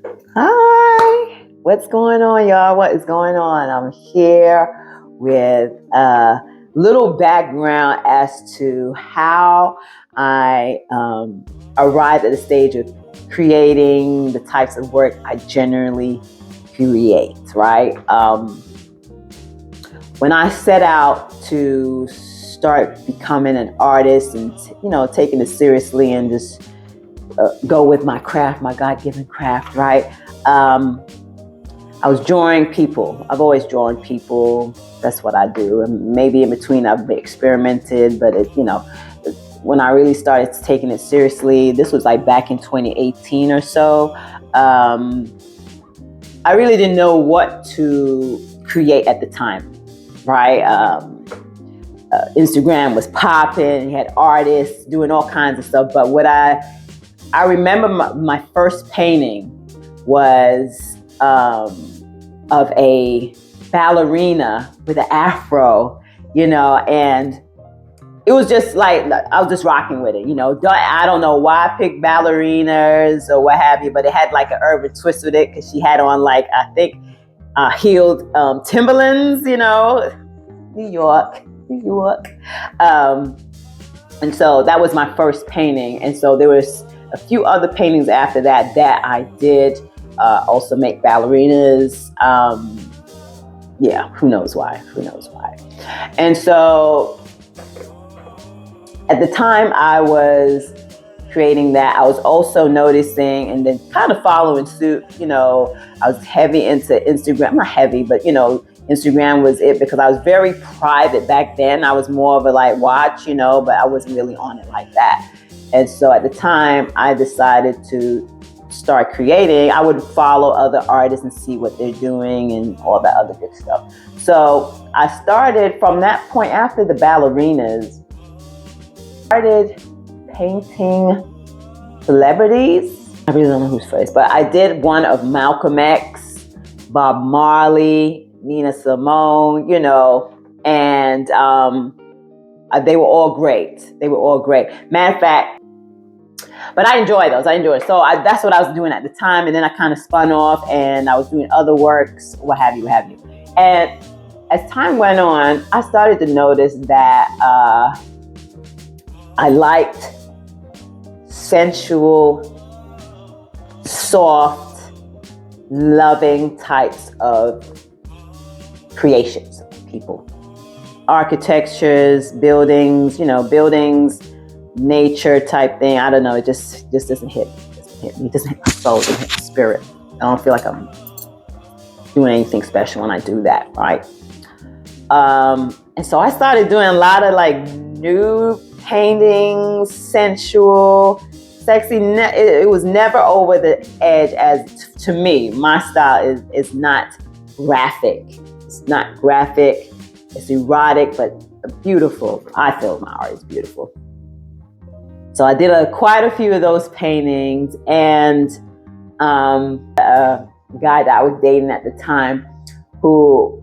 Hi, what's going on, y'all? What is going on? I'm here with a little background as to how I arrived at the stage of creating the types of work I generally create, right? When I set out to start becoming an artist and, taking it seriously and just go with my craft, my God-given craft, right? I was drawing people. I've always drawn people. That's what I do. And maybe in between I've experimented, but when I really started taking it seriously, this was like back in 2018 or so. I really didn't know what to create at the time, right? Instagram was popping. You had artists doing all kinds of stuff. But what I remember my first painting was of a ballerina with an afro, and it was just like, I was just rocking with it, I don't know why I picked ballerinas or what have you, but it had like an urban twist with it because she had on like, I think, heeled Timberlands, New York. And so that was my first painting. And so there was a few other paintings after that I did also make ballerinas. Who knows why? And so at the time I was creating that, I was also noticing and then kind of following suit. I was heavy into Instagram. Not heavy, but Instagram was it because I was very private back then. I was more of a like watch, but I wasn't really on it like that. And so at the time I decided to start creating. I would follow other artists and see what they're doing and all that other good stuff. So I started from that point after the ballerinas, started painting celebrities. I really don't know who's first, but I did one of Malcolm X, Bob Marley, Nina Simone, and they were all great. Matter of fact, but I enjoy those. So that's what I was doing at the time. And then I kind of spun off and I was doing other works, what have you. And as time went on, I started to notice that I liked sensual, soft, loving types of creations of people. Architectures, buildings, nature type thing. I don't know. It just doesn't hit me. It doesn't hit my soul. It doesn't hit my spirit. I don't feel like I'm doing anything special when I do that, right? And so I started doing a lot of like nude paintings, sensual, sexy. It was never over the edge. As to me, my style is not graphic. It's not graphic. It's erotic, but beautiful. I feel my art is beautiful. So I did quite a few of those paintings, and a guy that I was dating at the time, who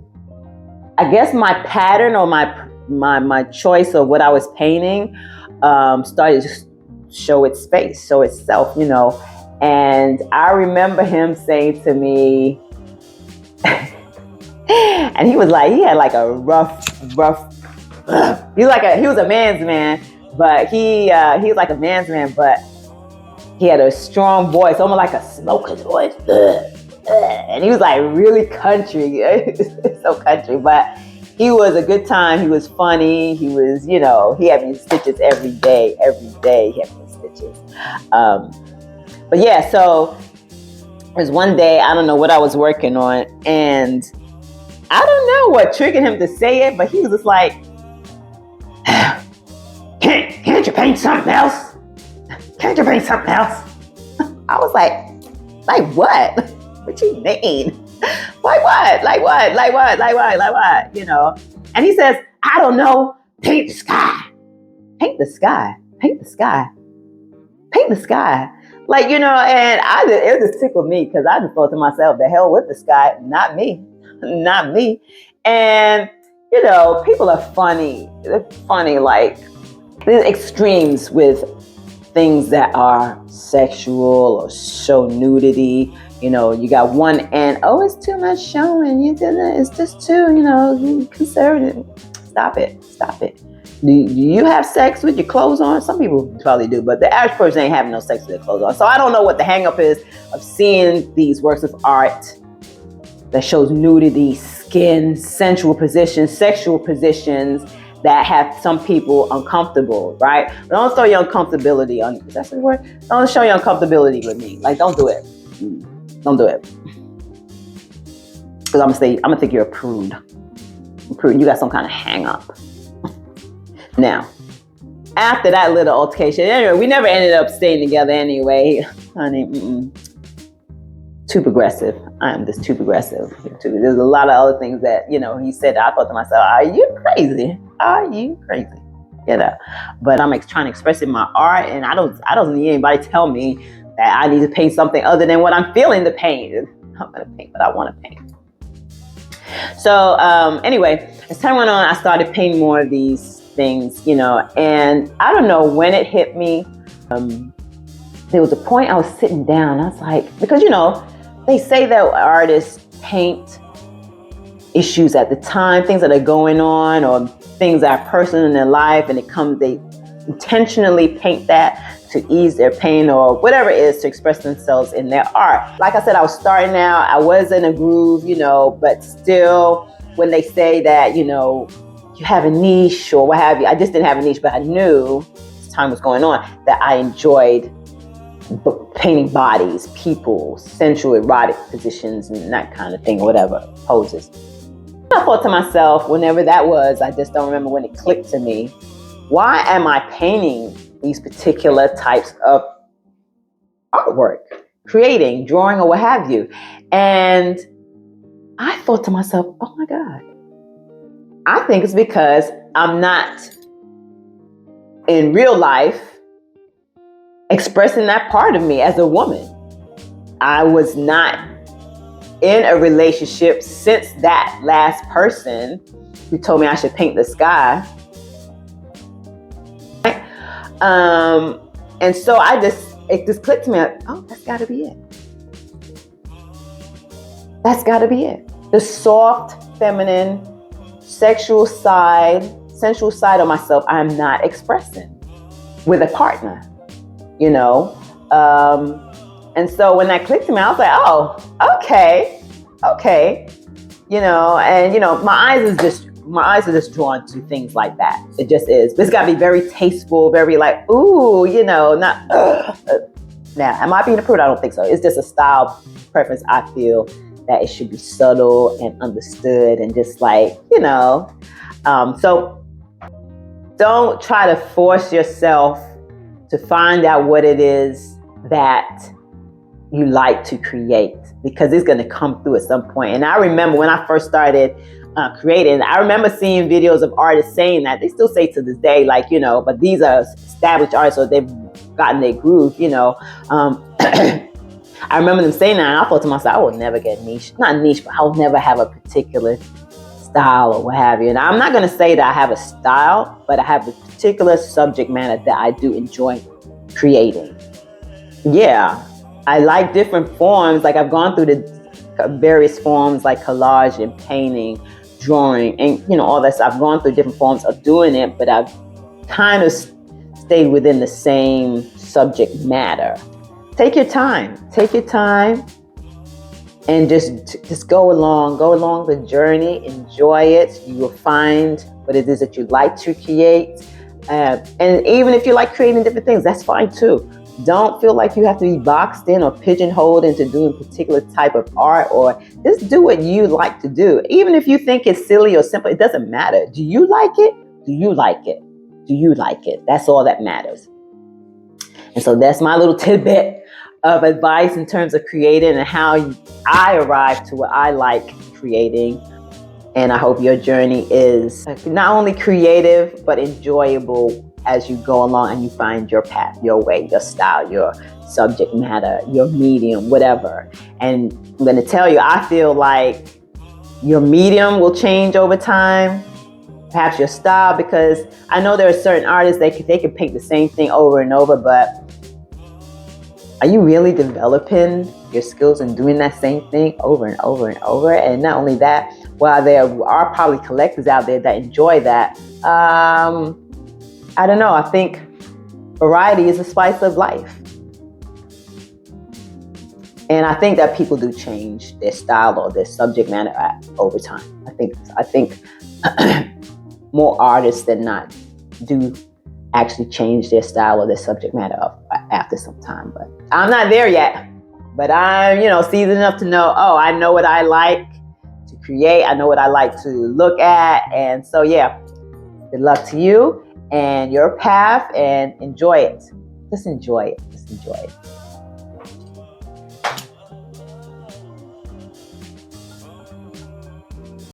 I guess my pattern or my choice of what I was painting started to show itself, And I remember him saying to me, and he had like a rough. He was a man's man. But he was like a man's man, but he had a strong voice, almost like a smoker's voice. And he was like really country, so country. But he was a good time. He was funny. He was, he had me stitches every day. He had me stitches. But yeah, so there was one day, I don't know what I was working on, and I don't know what triggered him to say it, but he was just like, Can't you paint something else? Can't you paint something else? I was like what? What you mean? Like what? Like what? And he says, I don't know, paint the sky. Paint the sky. Like, and it just tickled me because I just thought to myself, the hell with the sky, not me. And, people are funny. They're funny, like, there's extremes with things that are sexual or show nudity. You know, you got one end, oh, it's too much showing. You didn't, it's just too, you know, conservative. Stop it. Do you have sex with your clothes on? Some people probably do, but the average person ain't having no sex with their clothes on. So I don't know what the hang up is of seeing these works of art that shows nudity, skin, sensual positions, sexual positions that have some people uncomfortable, right? But don't show your uncomfortability on, that's the word? Don't show your uncomfortability with me. Like, don't do it. Don't do it. Because I'm gonna think you're a prude. You got some kind of hang up. Now, after that little altercation, anyway, we never ended up staying together anyway. Honey, too progressive. I am just too progressive. There's a lot of other things that, you know, he said. I thought to myself, are you crazy? You know, but I'm trying to express it in my art, and I don't need anybody to tell me that I need to paint something other than what I'm feeling to paint. I'm gonna paint what I want to paint. So anyway, as time went on, I started painting more of these things, you know, and I don't know when it hit me. There was a point I was sitting down. I was like, because, you know, they say that artists paint issues at the time, things that are going on, or things that are personal in their life, and they intentionally paint that to ease their pain or whatever it is, to express themselves in their art. Like I said, I was starting out, I was in a groove, you know, but still, when they say that, you know, you have a niche or what have you, I just didn't have a niche, but I knew as time was going on that I enjoyed painting bodies, people, sensual erotic positions, and that kind of thing, whatever, poses. I thought to myself, whenever that was, I just don't remember when it clicked to me, why am I painting these particular types of artwork, creating, drawing, or what have you? And I thought to myself, oh my God, I think it's because I'm not in real life expressing that part of me as a woman. I was not in a relationship since that last person who told me I should paint the sky. And so it just clicked to me, oh, that's gotta be it. That's gotta be it. The soft, feminine, sensual side of myself, I'm not expressing with a partner, you know? And so when that clicked to me, I was like, oh, okay. You know, and you know, my eyes are just drawn to things like that. It just is. But it's got to be very tasteful, very like, ooh, you know, not. Now, am I being a prude? I don't think so. It's just a style preference. I feel that it should be subtle and understood, and just like, you know. So don't try to force yourself to find out what it is that you like to create, because it's going to come through at some point. And I remember when I first started creating, I remember seeing videos of artists saying that. They still say to this day, like, you know, but these are established artists, so they've gotten their groove, you know. I remember them saying that, and I thought to myself, I will never get niche. Not niche, but I'll never have a particular style or what have you. And I'm not going to say that I have a style, but I have a particular subject matter that I do enjoy creating. Yeah, I like different forms. Like, I've gone through the various forms, like collage and painting, drawing, and, you know, all that stuff. I've gone through different forms of doing it, but I've kind of stayed within the same subject matter. Take your time, and just go along the journey. Enjoy it. You will find what it is that you like to create. And even if you like creating different things, that's fine too. Don't feel like you have to be boxed in or pigeonholed into doing a particular type of art, or just do what you like to do. Even if you think it's silly or simple, it doesn't matter. Do you like it? Do you like it? Do you like it? That's all that matters. And so that's my little tidbit of advice in terms of creating and how I arrived to what I like creating. And I hope your journey is not only creative, but enjoyable as you go along and you find your path, your way, your style, your subject matter, your medium, whatever. And I'm going to tell you, I feel like your medium will change over time, perhaps your style, because I know there are certain artists, they can paint the same thing over and over, but Are you really developing your skills and doing that same thing over and over and over? And not only that, while there are probably collectors out there that enjoy that, I don't know. I think variety is the spice of life. And I think that people do change their style or their subject matter over time. I think more artists than not do actually change their style or their subject matter up after some time. But I'm not there yet. But I'm, seasoned enough to know, I know what I like to create. I know what I like to look at. And so, yeah, good luck to you and your path, and enjoy it. Just enjoy it. Just enjoy it.